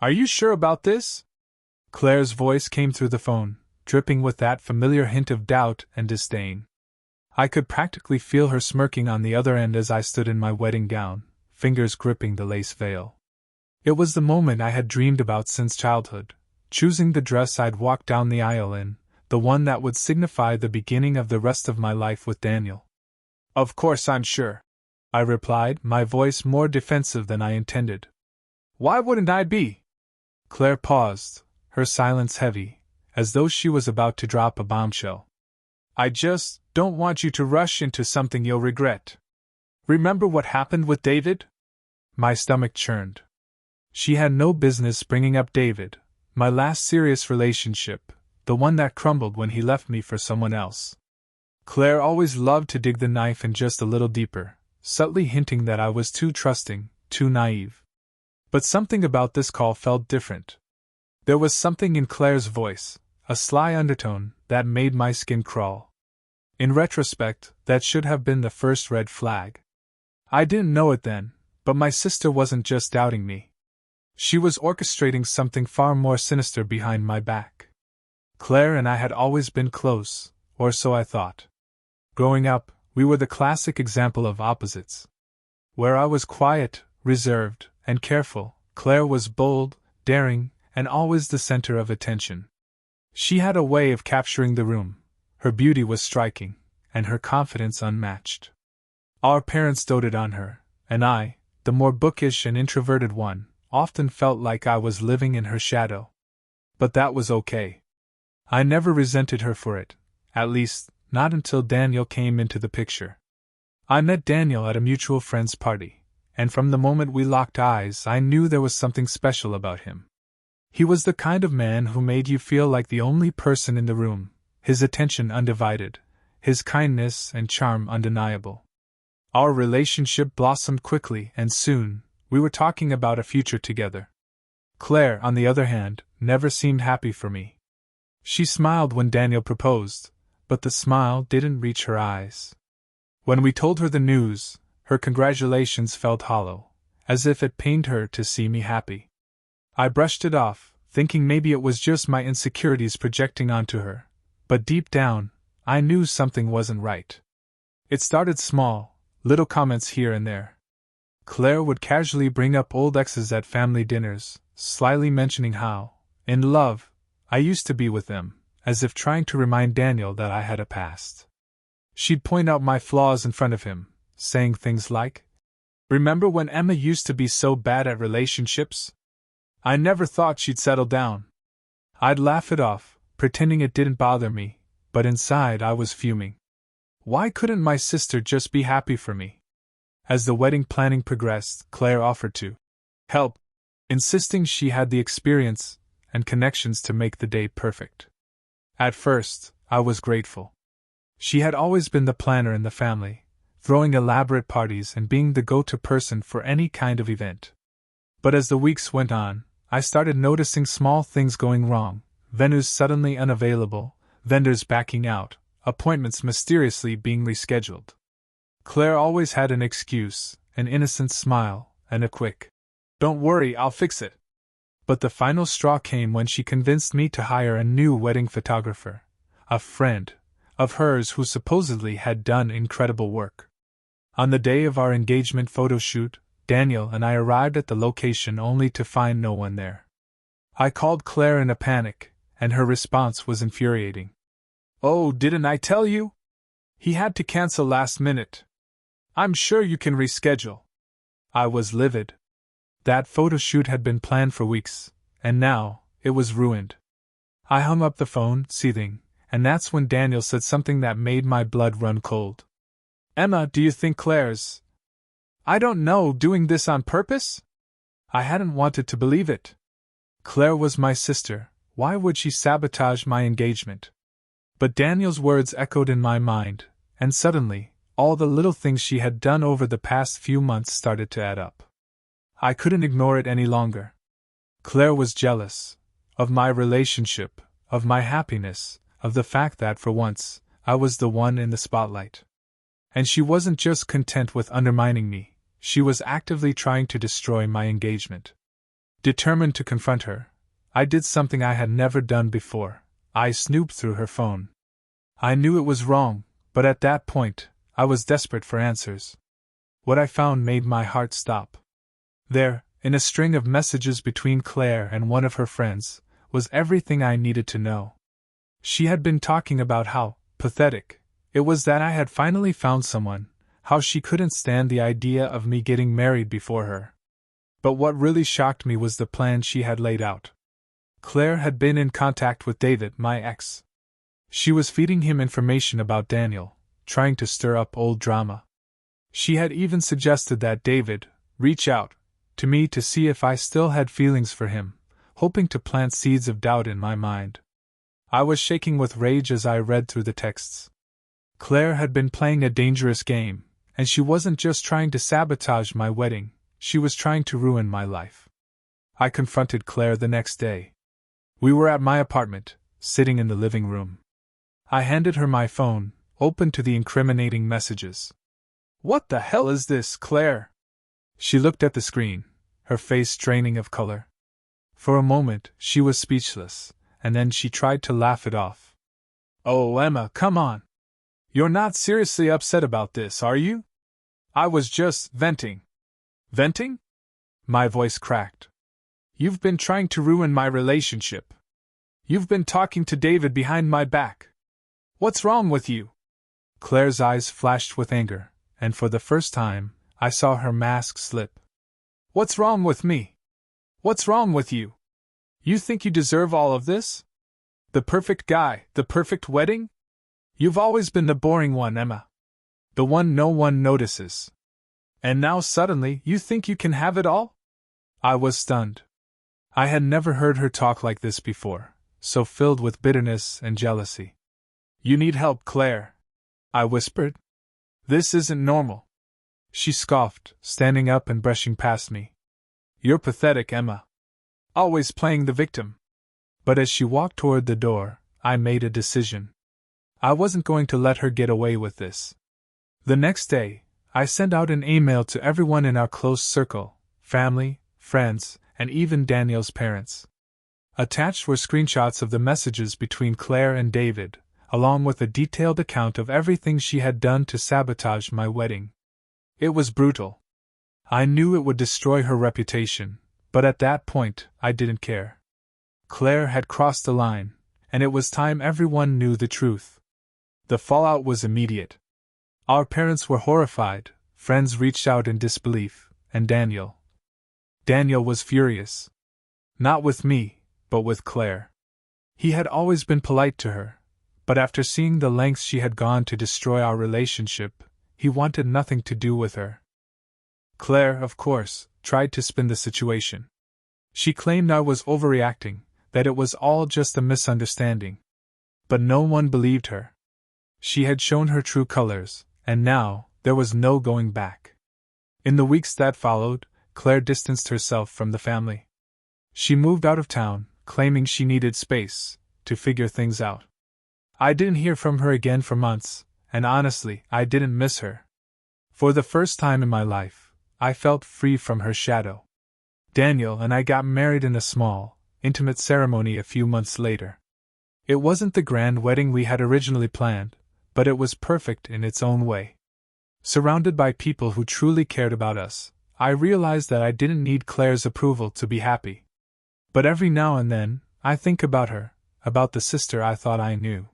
Are you sure about this? Claire's voice came through the phone, dripping with that familiar hint of doubt and disdain. I could practically feel her smirking on the other end as I stood in my wedding gown, fingers gripping the lace veil. It was the moment I had dreamed about since childhood, choosing the dress I'd walk down the aisle in, the one that would signify the beginning of the rest of my life with Daniel. Of course I'm sure, I replied, my voice more defensive than I intended. Why wouldn't I be? Claire paused, her silence heavy, as though she was about to drop a bombshell. I just don't want you to rush into something you'll regret. Remember what happened with David? My stomach churned. She had no business bringing up David, my last serious relationship, the one that crumbled when he left me for someone else. Claire always loved to dig the knife in just a little deeper, subtly hinting that I was too trusting, too naive. But something about this call felt different. There was something in Claire's voice, a sly undertone, that made my skin crawl. In retrospect, that should have been the first red flag. I didn't know it then, but my sister wasn't just doubting me. She was orchestrating something far more sinister behind my back. Claire and I had always been close, or so I thought. Growing up, we were the classic example of opposites. Where I was quiet, reserved, and careful, Claire was bold, daring, and always the center of attention. She had a way of capturing the room. Her beauty was striking, and her confidence unmatched. Our parents doted on her, and I, the more bookish and introverted one, often felt like I was living in her shadow. But that was okay. I never resented her for it, at least, not until Daniel came into the picture. I met Daniel at a mutual friend's party, and from the moment we locked eyes I knew there was something special about him. He was the kind of man who made you feel like the only person in the room, his attention undivided, his kindness and charm undeniable. Our relationship blossomed quickly, and soon, we were talking about a future together. Claire, on the other hand, never seemed happy for me. She smiled when Daniel proposed, but the smile didn't reach her eyes. When we told her the news, her congratulations felt hollow, as if it pained her to see me happy. I brushed it off, thinking maybe it was just my insecurities projecting onto her, but deep down, I knew something wasn't right. It started small, little comments here and there. Claire would casually bring up old exes at family dinners, slyly mentioning how, in love, I used to be with them, as if trying to remind Daniel that I had a past. She'd point out my flaws in front of him, saying things like, "Remember when Emma used to be so bad at relationships? I never thought she'd settle down." I'd laugh it off, pretending it didn't bother me, but inside I was fuming. Why couldn't my sister just be happy for me? As the wedding planning progressed, Claire offered to help, insisting she had the experience and connections to make the day perfect. At first, I was grateful. She had always been the planner in the family, throwing elaborate parties and being the go-to person for any kind of event. But as the weeks went on, I started noticing small things going wrong: venues suddenly unavailable, vendors backing out, appointments mysteriously being rescheduled. Claire always had an excuse, an innocent smile, and a quick, "Don't worry, I'll fix it." But the final straw came when she convinced me to hire a new wedding photographer, a friend of hers who supposedly had done incredible work. On the day of our engagement photo shoot, Daniel and I arrived at the location only to find no one there. I called Claire in a panic, and her response was infuriating. "Oh, didn't I tell you? He had to cancel last minute. I'm sure you can reschedule." I was livid. That photo shoot had been planned for weeks, and now, it was ruined. I hung up the phone, seething, and that's when Daniel said something that made my blood run cold. "Emma, do you think Claire's, I don't know, doing this on purpose?" I hadn't wanted to believe it. Claire was my sister, why would she sabotage my engagement? But Daniel's words echoed in my mind, and suddenly, all the little things she had done over the past few months started to add up. I couldn't ignore it any longer. Claire was jealous of my relationship, of my happiness, of the fact that for once, I was the one in the spotlight. And she wasn't just content with undermining me, she was actively trying to destroy my engagement. Determined to confront her, I did something I had never done before. I snooped through her phone. I knew it was wrong, but at that point, I was desperate for answers. What I found made my heart stop. There, in a string of messages between Claire and one of her friends, was everything I needed to know. She had been talking about how pathetic it was that I had finally found someone, how she couldn't stand the idea of me getting married before her. But what really shocked me was the plan she had laid out. Claire had been in contact with David, my ex. She was feeding him information about Daniel, trying to stir up old drama. She had even suggested that David reach out to me to see if I still had feelings for him, hoping to plant seeds of doubt in my mind. I was shaking with rage as I read through the texts. Claire had been playing a dangerous game, and she wasn't just trying to sabotage my wedding, she was trying to ruin my life. I confronted Claire the next day. We were at my apartment, sitting in the living room. I handed her my phone, open to the incriminating messages. "What the hell is this, Claire?" She looked at the screen, her face draining of color. For a moment, she was speechless, and then she tried to laugh it off. "Oh, Emma, come on. You're not seriously upset about this, are you?" "I was just venting." "Venting?" My voice cracked. "You've been trying to ruin my relationship. You've been talking to David behind my back. What's wrong with you?" Claire's eyes flashed with anger, and for the first time, I saw her mask slip. "What's wrong with me? What's wrong with you? You think you deserve all of this? The perfect guy, the perfect wedding? You've always been the boring one, Emma. The one no one notices. And now suddenly you think you can have it all?" I was stunned. I had never heard her talk like this before, so filled with bitterness and jealousy. "You need help, Claire," I whispered. "This isn't normal." She scoffed, standing up and brushing past me. "You're pathetic, Emma. Always playing the victim." But as she walked toward the door, I made a decision. I wasn't going to let her get away with this. The next day, I sent out an email to everyone in our close circle, family, friends, and even Daniel's parents. Attached were screenshots of the messages between Claire and David, along with a detailed account of everything she had done to sabotage my wedding. It was brutal. I knew it would destroy her reputation, but at that point, I didn't care. Claire had crossed the line, and it was time everyone knew the truth. The fallout was immediate. Our parents were horrified, friends reached out in disbelief, and Daniel was furious. Not with me, but with Claire. He had always been polite to her, but after seeing the lengths she had gone to destroy our relationship, he wanted nothing to do with her. Claire, of course, tried to spin the situation. She claimed I was overreacting, that it was all just a misunderstanding. But no one believed her. She had shown her true colors, and now, there was no going back. In the weeks that followed, Claire distanced herself from the family. She moved out of town, claiming she needed space to figure things out. I didn't hear from her again for months, and honestly, I didn't miss her. For the first time in my life, I felt free from her shadow. Daniel and I got married in a small, intimate ceremony a few months later. It wasn't the grand wedding we had originally planned, but it was perfect in its own way. Surrounded by people who truly cared about us, I realized that I didn't need Claire's approval to be happy. But every now and then, I think about her, about the sister I thought I knew.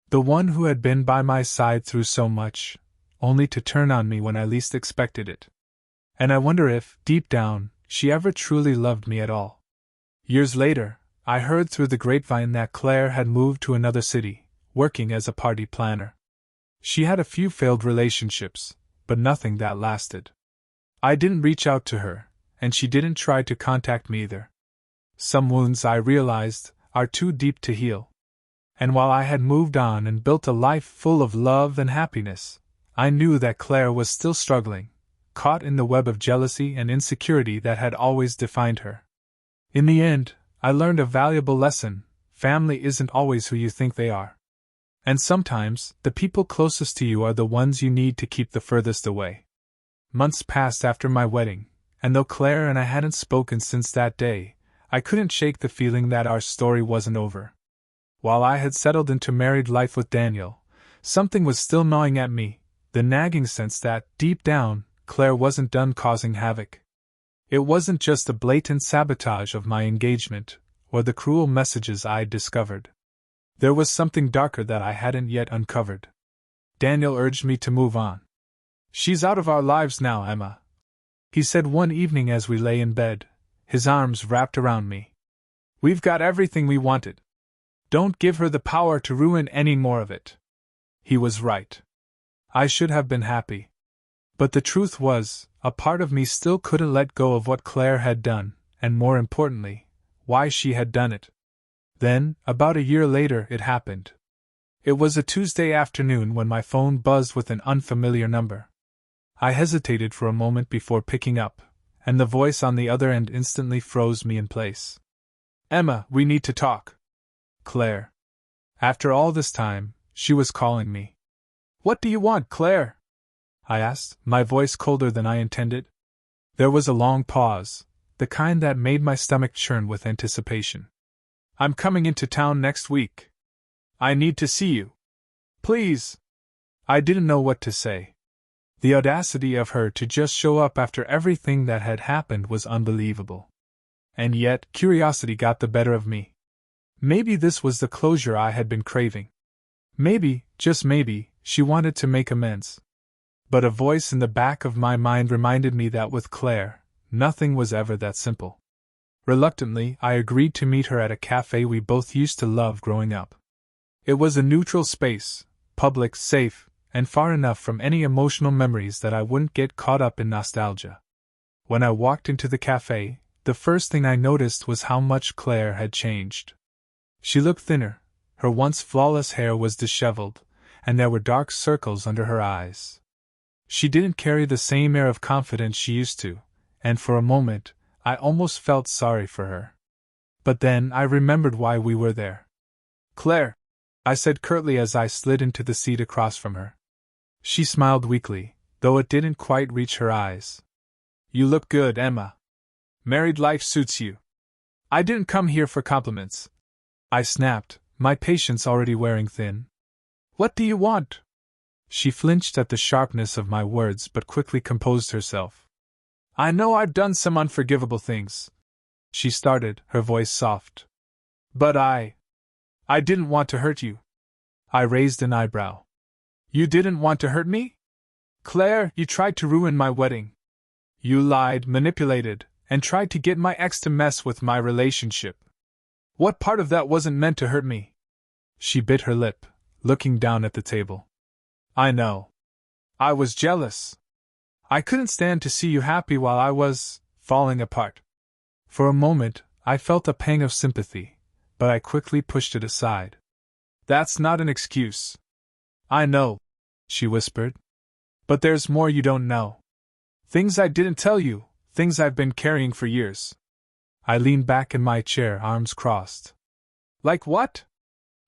The one who had been by my side through so much, only to turn on me when I least expected it. And I wonder if, deep down, she ever truly loved me at all. Years later, I heard through the grapevine that Claire had moved to another city, working as a party planner. She had a few failed relationships, but nothing that lasted. I didn't reach out to her, and she didn't try to contact me either. Some wounds, I realized, are too deep to heal. And while I had moved on and built a life full of love and happiness, I knew that Claire was still struggling, caught in the web of jealousy and insecurity that had always defined her. In the end, I learned a valuable lesson: family isn't always who you think they are. And sometimes, the people closest to you are the ones you need to keep the furthest away. Months passed after my wedding, and though Claire and I hadn't spoken since that day, I couldn't shake the feeling that our story wasn't over. While I had settled into married life with Daniel, something was still gnawing at me, the nagging sense that, deep down, Claire wasn't done causing havoc. It wasn't just the blatant sabotage of my engagement, or the cruel messages I'd discovered. There was something darker that I hadn't yet uncovered. Daniel urged me to move on. "She's out of our lives now, Emma," he said one evening as we lay in bed, his arms wrapped around me. "We've got everything we wanted. Don't give her the power to ruin any more of it." He was right. I should have been happy. But the truth was, a part of me still couldn't let go of what Claire had done, and more importantly, why she had done it. Then, about a year later, it happened. It was a Tuesday afternoon when my phone buzzed with an unfamiliar number. I hesitated for a moment before picking up, and the voice on the other end instantly froze me in place. "Emma, we need to talk." Claire. After all this time, she was calling me. "What do you want, Claire?" I asked, my voice colder than I intended. There was a long pause, the kind that made my stomach churn with anticipation. "I'm coming into town next week. I need to see you. Please." I didn't know what to say. The audacity of her to just show up after everything that had happened was unbelievable. And yet, curiosity got the better of me. Maybe this was the closure I had been craving. Maybe, just maybe, she wanted to make amends. But a voice in the back of my mind reminded me that with Claire, nothing was ever that simple. Reluctantly, I agreed to meet her at a cafe we both used to love growing up. It was a neutral space, public, safe, and far enough from any emotional memories that I wouldn't get caught up in nostalgia. When I walked into the cafe, the first thing I noticed was how much Claire had changed. She looked thinner, her once flawless hair was disheveled, and there were dark circles under her eyes. She didn't carry the same air of confidence she used to, and for a moment, I almost felt sorry for her. But then I remembered why we were there. "Claire," I said curtly as I slid into the seat across from her. She smiled weakly, though it didn't quite reach her eyes. "You look good, Emma. Married life suits you." "I didn't come here for compliments," I snapped, my patience already wearing thin. "What do you want?" She flinched at the sharpness of my words but quickly composed herself. "I know I've done some unforgivable things," she started, her voice soft. "But I didn't want to hurt you." I raised an eyebrow. "You didn't want to hurt me? Claire, you tried to ruin my wedding. You lied, manipulated, and tried to get my ex to mess with my relationship. What part of that wasn't meant to hurt me?" She bit her lip, looking down at the table. "I know. I was jealous. I couldn't stand to see you happy while I was falling apart." For a moment, I felt a pang of sympathy, but I quickly pushed it aside. "That's not an excuse." "I know," she whispered. "But there's more you don't know. Things I didn't tell you, things I've been carrying for years." I leaned back in my chair, arms crossed. "Like what?"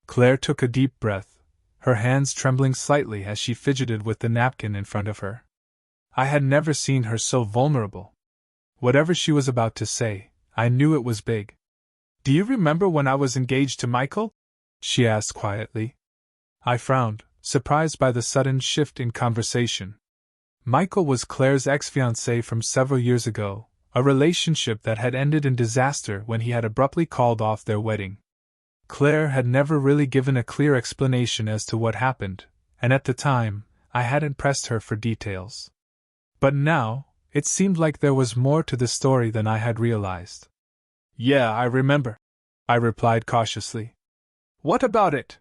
Claire took a deep breath, her hands trembling slightly as she fidgeted with the napkin in front of her. I had never seen her so vulnerable. Whatever she was about to say, I knew it was big. "Do you remember when I was engaged to Michael?" she asked quietly. I frowned, surprised by the sudden shift in conversation. Michael was Claire's ex-fiancé from several years ago, a relationship that had ended in disaster when he had abruptly called off their wedding. Claire had never really given a clear explanation as to what happened, and at the time, I hadn't pressed her for details. But now, it seemed like there was more to the story than I had realized. "Yeah, I remember," I replied cautiously. "What about it?"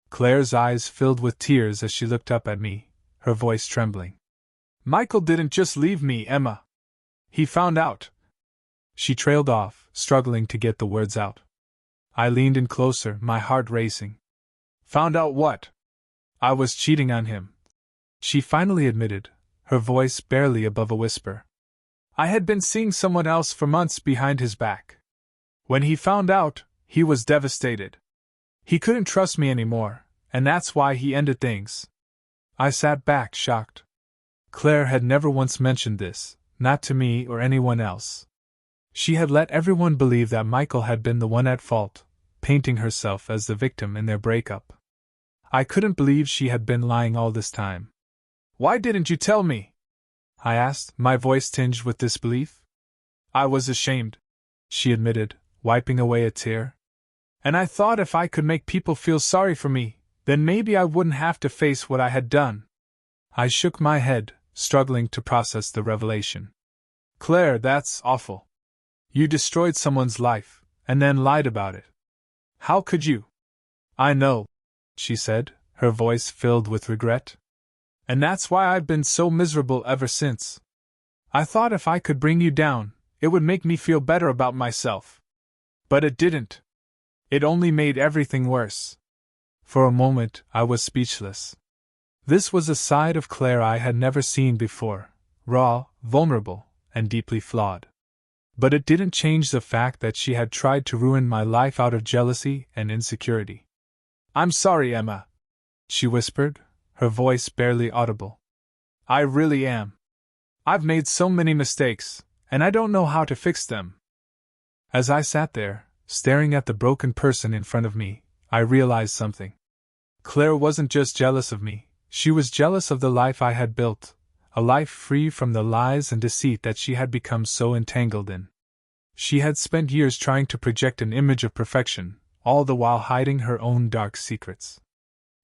Claire's eyes filled with tears as she looked up at me, her voice trembling. "Michael didn't just leave me, Emma. He found out." She trailed off, struggling to get the words out. I leaned in closer, my heart racing. "Found out what?" "I was cheating on him," she finally admitted, her voice barely above a whisper. "I had been seeing someone else for months behind his back. When he found out, he was devastated. He couldn't trust me anymore, and that's why he ended things." I sat back, shocked. Claire had never once mentioned this, not to me or anyone else. She had let everyone believe that Michael had been the one at fault, painting herself as the victim in their breakup. I couldn't believe she had been lying all this time. "Why didn't you tell me?" I asked, my voice tinged with disbelief. "I was ashamed," she admitted, wiping away a tear. "And I thought if I could make people feel sorry for me, then maybe I wouldn't have to face what I had done." I shook my head, struggling to process the revelation. "Claire, that's awful. You destroyed someone's life, and then lied about it. How could you?" "I know," she said, her voice filled with regret. "And that's why I've been so miserable ever since. I thought if I could bring you down, it would make me feel better about myself. But it didn't. It only made everything worse." For a moment, I was speechless. This was a side of Claire I had never seen before, raw, vulnerable, and deeply flawed. But it didn't change the fact that she had tried to ruin my life out of jealousy and insecurity. "I'm sorry, Emma," she whispered, her voice barely audible. "I really am. I've made so many mistakes, and I don't know how to fix them." As I sat there, staring at the broken person in front of me, I realized something. Claire wasn't just jealous of me, she was jealous of the life I had built, a life free from the lies and deceit that she had become so entangled in. She had spent years trying to project an image of perfection, all the while hiding her own dark secrets.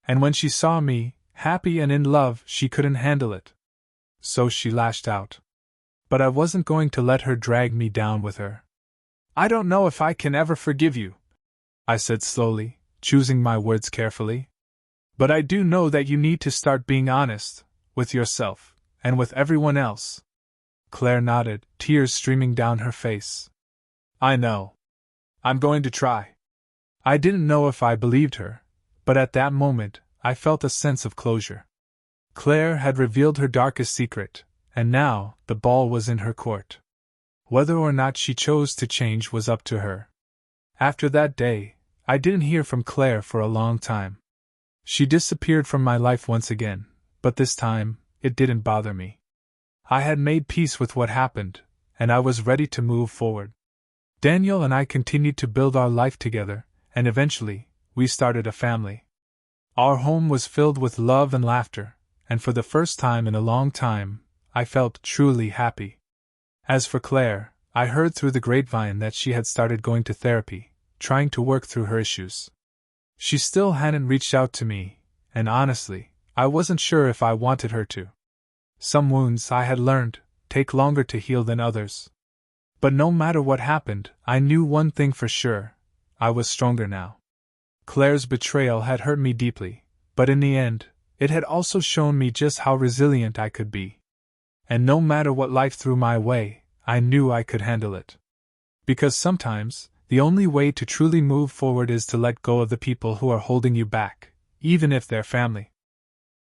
And when she saw me, happy and in love, she couldn't handle it. So she lashed out. But I wasn't going to let her drag me down with her. "I don't know if I can ever forgive you," I said slowly, choosing my words carefully. "But I do know that you need to start being honest, with yourself, and with everyone else." Claire nodded, tears streaming down her face. "I know. I'm going to try." I didn't know if I believed her, but at that moment, I felt a sense of closure. Claire had revealed her darkest secret, and now, the ball was in her court. Whether or not she chose to change was up to her. After that day, I didn't hear from Claire for a long time. She disappeared from my life once again, but this time, it didn't bother me. I had made peace with what happened, and I was ready to move forward. Daniel and I continued to build our life together, and eventually, we started a family. Our home was filled with love and laughter, and for the first time in a long time, I felt truly happy. As for Claire, I heard through the grapevine that she had started going to therapy, trying to work through her issues. She still hadn't reached out to me, and honestly, I wasn't sure if I wanted her to. Some wounds, I had learned, take longer to heal than others. But no matter what happened, I knew one thing for sure: I was stronger now. Claire's betrayal had hurt me deeply, but in the end, it had also shown me just how resilient I could be. And no matter what life threw my way, I knew I could handle it. Because sometimes, the only way to truly move forward is to let go of the people who are holding you back, even if they're family.